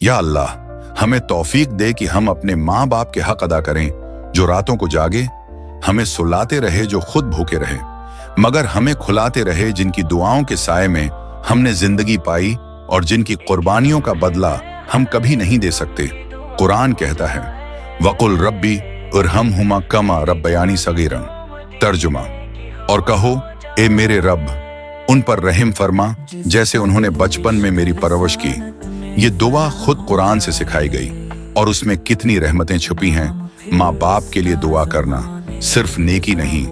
या अल्लाह, हमें तौफीक दे कि हम अपने माँ बाप के हक अदा करें जो रातों को जागे, हमें सुलाते रहे जो खुद भूखे रहे, मगर हमें खुलाते रहे जिनकी दुआओं के साए में हमने जिंदगी पाई और जिनकी कुर्बानियों का बदला हम कभी नहीं दे सकते। कुरान कहता है, वकुल रब्बी इरहमहुमा कमा रब्बयानी सगीरन। तर्जुमा, और कहो, ए मेरे रब, उन पर रहम फरमा जैसे उन्होंने बचपन में मेरी परवरिश की। ये दुआ खुद कुरान से सिखाई गई और उसमें कितनी रहमतें छुपी हैं। माँ बाप के लिए दुआ करना सिर्फ नेकी नहीं,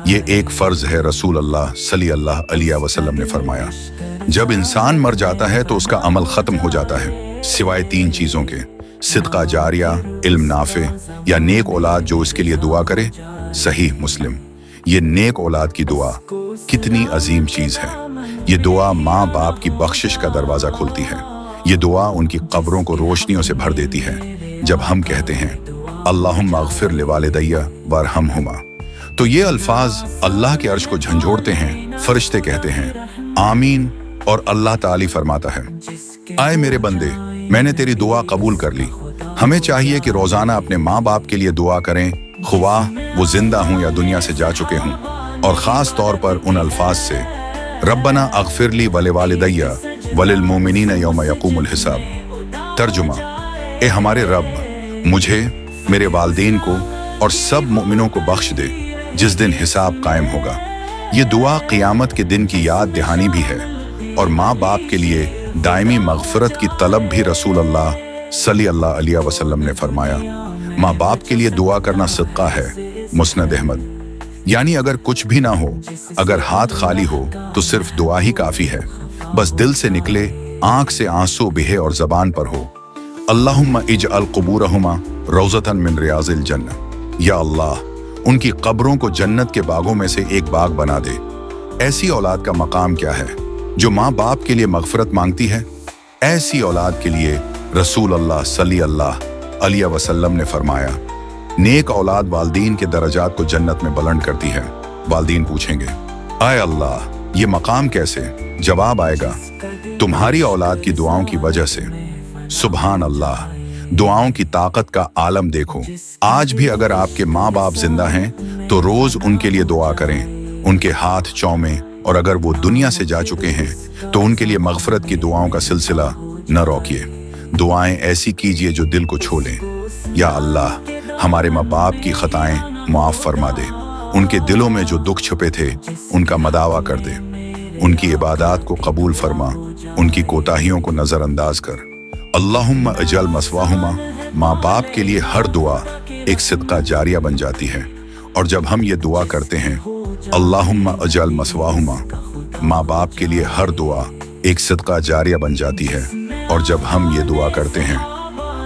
ये एक फर्ज है। रसूल अल्लाह सल्लल्लाहु अलैहि वसल्लम ने फरमाया, जब इंसान मर जाता है तो उसका अमल खत्म हो जाता है सिवाय 3 चीजों के, सिदका जारिया, इल्म नाफे या नेक औलाद जो इसके लिए दुआ करे। सही मुस्लिम। ये नेक औलाद की दुआ कितनी अजीम चीज है। ये दुआ माँ बाप की बख्शिश का दरवाजा खोलती है। ये दुआ उनकी कब्रों को रोशनियों से भर देती है। जब हम कहते हैं अल्लाहुम्मा अग़फ़िर लिवालिदैया वरहमहुमा, तो ये अल्फाज अल्लाह के अर्श को झंझोड़ते हैं। फरिश्ते कहते हैं आमीन और अल्लाह ताली फरमाता है, आए मेरे बंदे, मैंने तेरी दुआ कबूल कर ली। हमें चाहिए कि रोजाना अपने माँ बाप के लिए दुआ करें, ख्वाह वो जिंदा हूं या दुनिया से जा चुके हों, और खास तौर पर उन अल्फाज से, रब्बना अग़फ़िर ली वलिवालिदैया वलिल मोमिनीन यौम यक़ूमुल हिसाब। तर्जुमा, ए हमारे रब, मुझे, मेरे वालिदैन को और सब मोमिनों को बख्श दे जिस दिन हिसाब कायम होगा। ये दुआ क़ियामत के दिन की याद दहानी भी है और माँ बाप के लिए दायमी मग़फ़िरत की तलब भी। रसूल अल्लाह सल्लल्लाहु अलैहि वसल्लम ने फरमाया, माँ बाप के लिए दुआ करना सदका है। मुस्नद अहमद। यानी अगर कुछ भी ना हो, अगर हाथ खाली हो तो सिर्फ दुआ ही काफी है। बस दिल से निकले, आंख से आंसू बहे और जबान पर हो, अल्लाहुम्मा इजअल क़ुबूरहुमा रौज़तन मिन रियाज़िल जन्नह। या अल्लाह, उनकी कब्रों को जन्नत के बागों में से एक बाग बना दे। ऐसी औलाद का मकाम क्या है जो माँ बाप के लिए मग़फ़िरत मांगती है। ऐसी औलाद के लिए रसूल अल्लाह सल्लल्लाहु अलैहि वसल्लम ने फरमाया, नेक औलाद वालिदैन के दर्जात को जन्नत में बुलंद करती है। वालिदैन पूछेंगे, आए अल्लाह, ये मकाम कैसे? जवाब आएगा, तुम्हारी औलाद की दुआओं की वजह से। सुभान अल्लाह, दुआओं की ताकत का आलम देखो। आज भी अगर आपके माँ बाप जिंदा हैं तो रोज उनके लिए दुआ करें, उनके हाथ चौमें, और अगर वो दुनिया से जा चुके हैं तो उनके लिए मग़फ़िरत की दुआओं का सिलसिला न रोकिए। दुआएं ऐसी कीजिए जो दिल को छू लें। या अल्लाह, हमारे माँ बाप की खताएं माफ़ फरमा दे, उनके दिलों में जो दुख छुपे थे उनका मदावा कर दे, उनकी इबादत को कबूल फरमा, उनकी कोताहियों को नज़रअंदाज कर। अल्लाहुम्मा अजल मसवाहुमा, माँ बाप के लिए हर दुआ एक सिदका जारिया बन जाती है। और जब हम ये दुआ करते हैं अल्लाहुम्मा अजल मसवाहुमा, माँ बाप के लिए हर दुआ एक सिदका जारिया बन जाती है। और जब हम ये दुआ करते हैं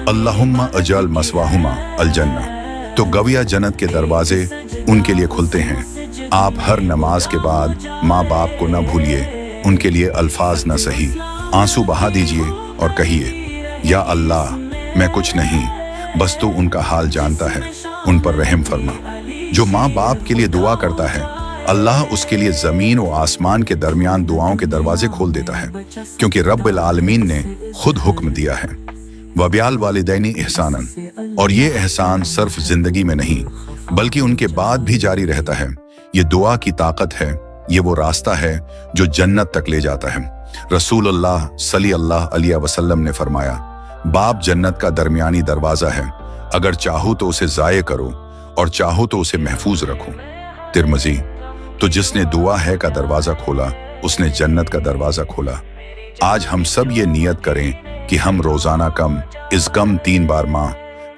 अल्लाहुम्मा अजल मसवाहुमा अल जन्नह, तो गविया जन्नत के दरवाजे उनके लिए खुलते हैं। आप हर नमाज के बाद माँ बाप को न भूलिए, उनके लिए अल्फाज न सही आंसू बहा दीजिए और कहिए, या अल्लाह, मैं कुछ नहीं, बस तू उनका हाल जानता है, उन पर रहम फरमा। जो माँ बाप के लिए दुआ करता है, अल्लाह उसके लिए जमीन और आसमान के दरमियान दुआओं के दरवाजे खोल देता है, क्योंकि रब्बुल आलमीन ने खुद हुक्म दिया है, वबियाल वालिदैनी एहसानन। और ये एहसान सिर्फ जिंदगी में नहीं बल्कि उनके बाद भी जारी रहता है। ये दुआ की ताकत है, ये वो रास्ता है जो जन्नत तक ले जाता है। रसूलुल्लाह सल्लल्लाहु अलैहि वसल्लम ने फरमाया, बाप जन्नत का दरमियानी दरवाजा है, अगर चाहो तो उसे ज़ाये करो और चाहो तो उसे महफूज रखो। तिरमिज़ी। तो जिसने दुआ है का दरवाजा खोला, उसने जन्नत का दरवाजा खोला। आज हम सब ये नियत करें कि हम रोजाना कम इस कम 3 बार माँ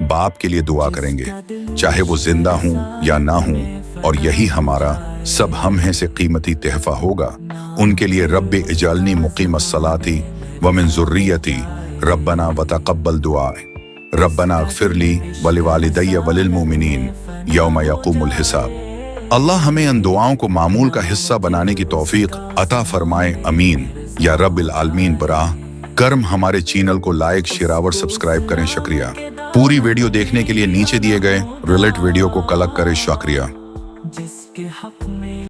बाप के लिए दुआ करेंगे, चाहे वो जिंदा हूं या ना हूं, और यही हमारा सब हम हैं से कीमती तहफा होगा उनके लिए। रब्बे इजालनी मुकीमस सलाती व मिन ज़ुर्रियती रब्बना व तक़ब्बल दुआ, रब्बना अग़फ़िरली वलिवालिदैया वलिल मोमिनीन यौम यक़ूमुल हिसाब। अल्लाह हमें इन दुआओं को मामूल का हिस्सा बनाने की तौफीक अता फरमाए, अमीन या रब्बिल आलमीन। बराह कर्म हमारे चैनल को लाइक, शेयर और सब्सक्राइब करें। शुक्रिया। पूरी वीडियो देखने के लिए नीचे दिए गए रिलेट वीडियो को क्लिक करें। शुक्रिया।